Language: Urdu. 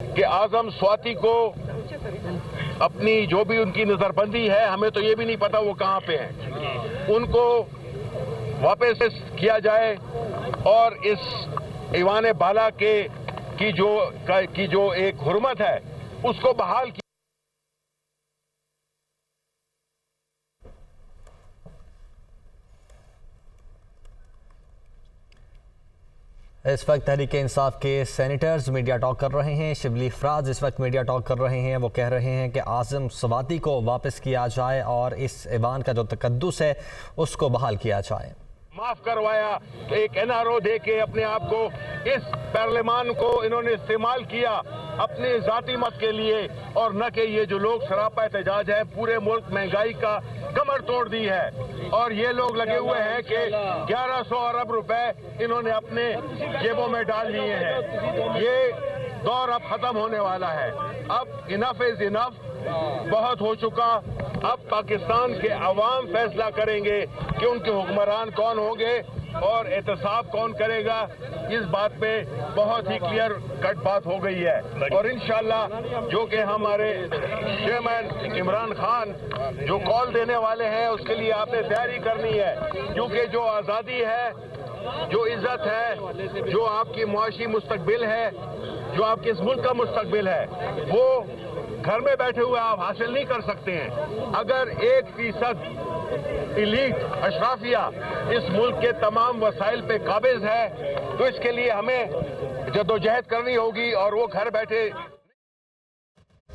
کہ اعظم سواتی کو اپنی جو بھی ان کی نظر بندی ہے، ہمیں تو یہ بھی نہیں پتا وہ کہاں پہ ہیں، ان کو واپس کیا جائے اور اس ایوان بالا کی جو ایک حرمت ہے اس کو بحال کیا۔ اس وقت تحریک انصاف کے سینیٹرز میڈیا ٹاک کر رہے ہیں۔ شبلی فراز اس وقت میڈیا ٹاک کر رہے ہیں، وہ کہہ رہے ہیں کہ اعظم سواتی کو واپس کیا جائے اور اس ایوان کا جو تقدس ہے اس کو بحال کیا جائے۔ معاف کروایا، ایک این آر او دے کے اپنے آپ کو اس پارلیمان کو انہوں نے استعمال کیا اپنے ذاتی مت کے لیے، اور نہ کہ یہ جو لوگ سراپا احتجاج ہے، پورے ملک مہنگائی کا کمر توڑ دی ہے، اور یہ لوگ لگے ہوئے ہیں کہ 1100 ارب روپے انہوں نے اپنے جیبوں میں ڈال لیے ہیں۔ یہ دور اب ختم ہونے والا ہے، اب انف از انف، بہت ہو چکا۔ اب پاکستان کے عوام فیصلہ کریں گے کہ ان کے حکمران کون ہوں گے اور احتساب کون کرے گا۔ اس بات پہ بہت ہی کلیئر کٹ بات ہو گئی ہے، اور انشاءاللہ جو کہ ہمارے چیئرمین عمران خان جو کال دینے والے ہیں، اس کے لیے آپ نے تیاری کرنی ہے، کیونکہ جو آزادی ہے، جو عزت ہے، جو آپ کی معاشی مستقبل ہے، جو آپ کے اس ملک کا مستقبل ہے، وہ گھر میں بیٹھے ہوئے آپ حاصل نہیں کر سکتے ہیں۔ اگر 1% ایلیٹ اشرافیہ اس ملک کے تمام وسائل پہ قابض ہے تو اس کے لیے ہمیں جدوجہد کرنی ہوگی، اور وہ گھر بیٹھے